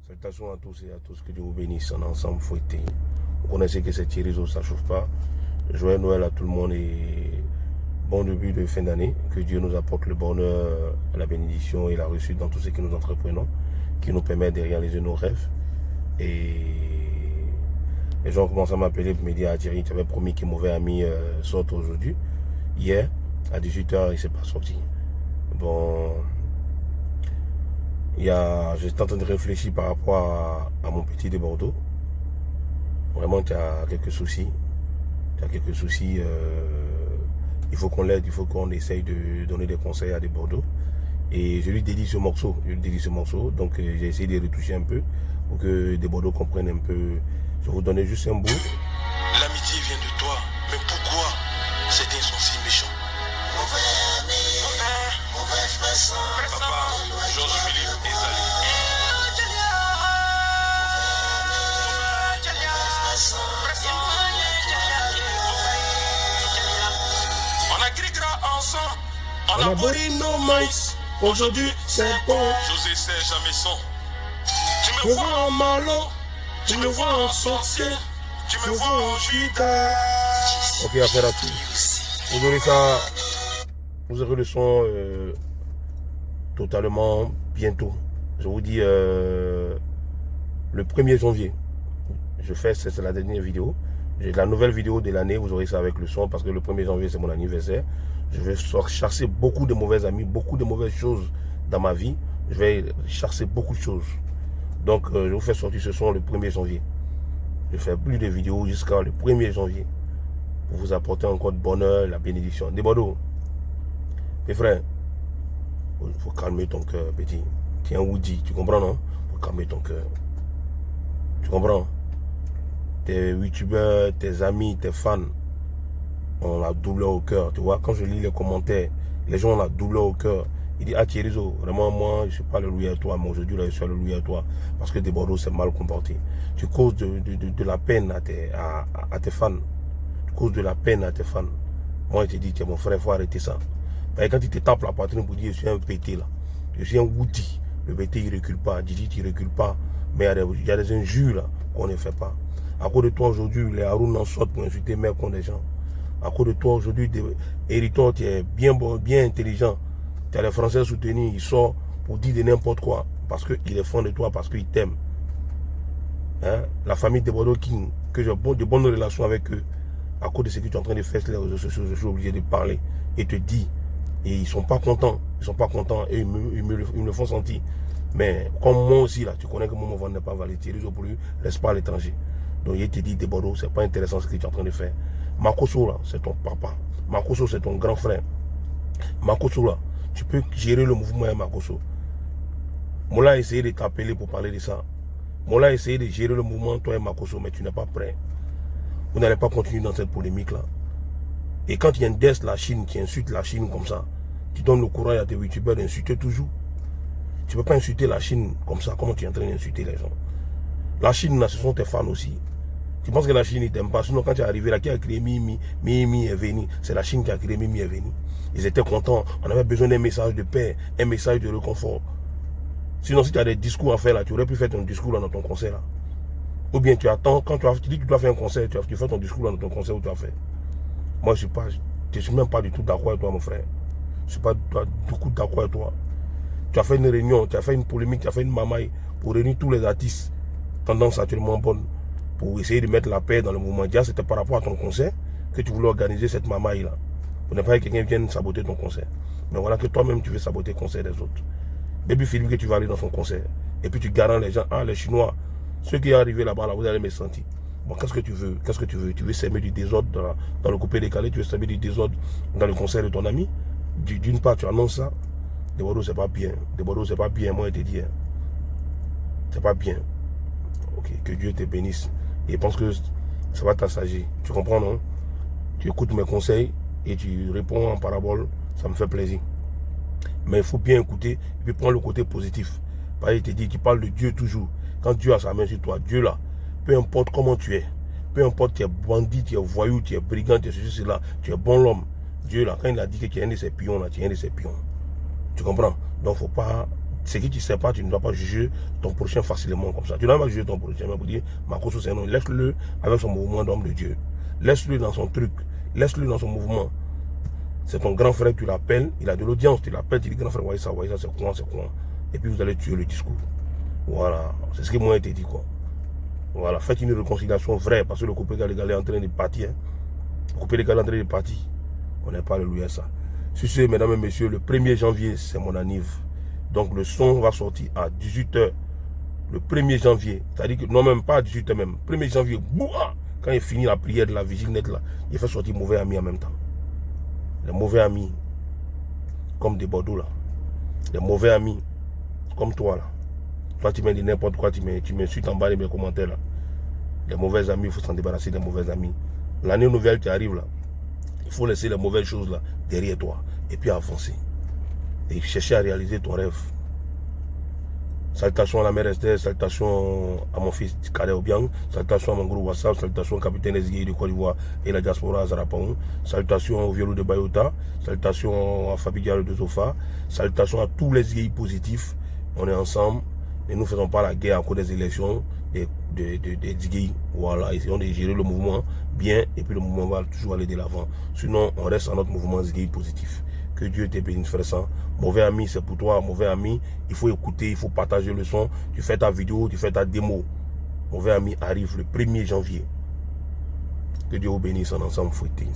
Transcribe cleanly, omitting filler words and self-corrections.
Salutations à tous et à tous, que Dieu vous bénisse en ensemble fouetté. Vous connaissez que c'est Thierry Zo, ça ne chauffe pas. Joyeux Noël à tout le monde et bon début de fin d'année. Que Dieu nous apporte le bonheur, la bénédiction et la réussite dans tout ce que nous entreprenons, qui nous permet de réaliser nos rêves. Et les gens commencent à m'appeler pour me dire, ah Thierry, tu avais promis qu'un mauvais ami sorte aujourd'hui. Hier, à 18 h, il ne s'est pas sorti. Bon, j'étais en train de réfléchir par rapport à mon petit de Bordeaux. Vraiment, tu as quelques soucis. Tu as quelques soucis. Il faut qu'on l'aide, il faut qu'on essaye de donner des conseils à des Bordeaux. Et je lui dédie ce morceau. Donc, j'ai essayé de retoucher un peu pour que des Bordeaux comprennent un peu. Je vais vous donner juste un bout. L'amitié vient de toi, mais pourquoi c'était insensé méchant? Mauvais ami, mauvais frère, papa, Georges Philippe et Zali. On a grigra ensemble, on a bourré nos maïs. Aujourd'hui c'est bon. José Serge à Messon. Tu me vois en malo, tu me vois en sorcier, tu me vois en Judas. Ok, affaire à tous. Vous aurez ça, vous aurez le son totalement bientôt. Je vous dis le 1er janvier. Je fais, c'est la dernière vidéo. La nouvelle vidéo de l'année, vous aurez ça avec le son parce que le 1er janvier, c'est mon anniversaire. Je vais chasser beaucoup de mauvais amis, beaucoup de mauvaises choses dans ma vie. Je vais chasser beaucoup de choses. Donc, je vous fais sortir ce son le 1er janvier. Je fais plus de vidéos jusqu'à le 1er janvier. Pour vous apporter encore de bonheur, la bénédiction. Des Bordeaux. Mes frères, il faut calmer ton cœur, petit. Tu es un Woody, tu comprends, non? Il faut calmer ton cœur. Tu comprends? Tes youtubeurs, tes amis, tes fans ont la douleur au cœur. Tu vois, quand je lis les commentaires, les gens ont la douleur au cœur. Ils disent, ah Thierry Zo, vraiment moi, je ne suis pas le louis à toi, mais aujourd'hui là, je suis le louis à toi. Parce que des Bordeaux, c'est mal comporté. Tu causes de la peine à tes fans. Tu causes de la peine à tes fans. Moi, je te dis, tiens, mon frère, il faut arrêter ça. Et quand il te tape la poitrine pour dire, je suis un pété là. Je suis un Woody. Le pété, il ne recule pas. Didi, il ne recule pas. Mais il y a des injures là qu'on ne fait pas. À cause de toi aujourd'hui, les Haroun en sortent pour insulter mère contre des gens. À cause de toi aujourd'hui, Hériton, tu es bien intelligent. Tu as les Français soutenus, ils sortent pour dire de n'importe quoi. Parce qu'ils est fan de toi, parce qu'ils t'aiment. Hein? La famille de Bordeaux King, que j'ai de bonnes relations avec eux. À cause de ce que tu es en train de faire sur les réseaux sociaux, je suis obligé de parler et te dire. Et ils ne sont pas contents. Ils ne sont pas contents et ils me le font sentir. Mais comme moi aussi, là, tu connais que mon ventre n'est pas valide. Thierry Zo pour lui, laisse pas à l'étranger. Donc il te dit, des Bordeaux, c'est pas intéressant ce que tu es en train de faire. Makosso, là, c'est ton papa. Makosso, c'est ton grand frère. Makosso, là, tu peux gérer le mouvement à Makosso. Moula a essayé de t'appeler pour parler de ça. Moula a essayé de gérer le mouvement, toi et Makosso, mais tu n'es pas prêt. Vous n'allez pas continuer dans cette polémique-là. Et quand il y a un desk, la Chine, qui insulte la Chine comme ça, tu donnes le courage à tes youtubeurs d'insulter toujours. Tu ne peux pas insulter la Chine comme ça. Comment tu es en train d'insulter les gens? La Chine, là, ce sont tes fans aussi. Tu penses que la Chine ne t'aime pas? Sinon, quand tu es arrivé là, qui a créé Mimi est venu. C'est la Chine qui a créé Mimi est venu. Ils étaient contents. On avait besoin d'un message de paix, un message de réconfort. Sinon, si tu as des discours à faire là, tu aurais pu faire ton discours là dans ton concert là. Ou bien tu attends, quand tu dis que tu dois faire un concert, tu fais ton discours là dans ton concert où tu as fait. Moi, je ne suis même pas du tout d'accord avec toi, mon frère. Je ne suis pas du tout d'accord avec toi. Tu as fait une réunion, tu as fait une polémique, tu as fait une mamaille pour réunir tous les artistes tendance actuellement bonne pour essayer de mettre la paix dans le mouvement. Déjà, c'était par rapport à ton concert que tu voulais organiser cette mamaille là. Pour ne pas que quelqu'un vienne saboter ton concert. Mais voilà que toi-même, tu veux saboter le concert des autres. Baby Philippe, que tu vas aller dans son concert. Et puis tu garantis les gens, ah, les Chinois, ceux qui sont arrivés là-bas, là, vous allez me sentir. Bon, qu'est-ce que tu veux? Qu'est-ce que tu veux? Tu veux semer du désordre dans le coupé décalé, tu veux semer du désordre dans le concert de ton ami? D'une part, tu annonces ça. Des Bordeaux, c'est pas bien. Des Bordeaux, c'est pas bien, moi, je te dis. C'est pas bien. Ok, que Dieu te bénisse. Et pense que ça va t'assagir. Tu comprends, non? Tu écoutes mes conseils et tu réponds en parabole. Ça me fait plaisir. Mais il faut bien écouter et puis prendre le côté positif. Pareil, il te dit, tu parles de Dieu toujours. Quand Dieu a sa main sur toi, Dieu là, peu importe comment tu es, peu importe tu es bandit, tu es voyou, tu es brigand, tu es ceci, cela, tu es bon l'homme. Dieu là, quand il a dit que tu es un de ses pions là, tu es un de ses pions. Tu comprends? Donc il ne faut pas ce que tu ne sais pas, tu ne dois pas juger ton prochain facilement comme ça. Tu ne dois pas juger ton prochain, mais pour dire, Marcos c'est un homme. Laisse-le avec son mouvement d'homme de Dieu. Laisse-le dans son truc. Laisse-le dans son mouvement. C'est ton grand frère, tu l'appelles, il a de l'audience, tu l'appelles, tu dis grand frère, voyez ça, c'est quoi, c'est quoi. Et puis vous allez tuer le discours. Voilà, c'est ce que moi j'ai dit quoi. Voilà, faites une réconciliation vraie, parce que le coupé légal est en train de partir. Hein. Le coupé légal est en train de partir. On n'est pas alléluia ça. Sur ce, mesdames et messieurs, le 1er janvier, c'est mon anniv. Donc le son va sortir à 18 h le 1er janvier. C'est-à-dire que, non même pas à 18 h même. 1er janvier, bouah, quand il finit la prière de la vigile nette là, il fait sortir mauvais amis en même temps. Les mauvais amis, comme des Bordeaux là. Les mauvais amis, comme toi là. Toi tu me dis n'importe quoi, tu m'insultes en bas de mes commentaires là. Les mauvais amis, il faut s'en débarrasser des mauvais amis. L'année nouvelle qui arrive là, il faut laisser les mauvaises choses là derrière toi. Et puis avancer. Et chercher à réaliser ton rêve. Salutations à la mère Esther, salutations à mon fils Kader Obiang, salutations à mon groupe WhatsApp, salutations au capitaine Ezgué de Côte d'Ivoire et la diaspora à Zarapaon, salutations au Violo de Bayota, salutations à Fabi Diallo de Zofa, salutations à tous les Ezgué positifs. On est ensemble et nous ne faisons pas la guerre à cause des élections des Ezgué. Voilà, essayons de gérer le mouvement bien et puis le mouvement va toujours aller de l'avant. Sinon, on reste à notre mouvement Ezgué positif. Que Dieu te bénisse, frère ça. Mauvais ami, c'est pour toi. Mauvais ami, il faut écouter, il faut partager le son. Tu fais ta vidéo, tu fais ta démo. Mauvais ami arrive le 1er janvier. Que Dieu vous bénisse en ensemble fouetté.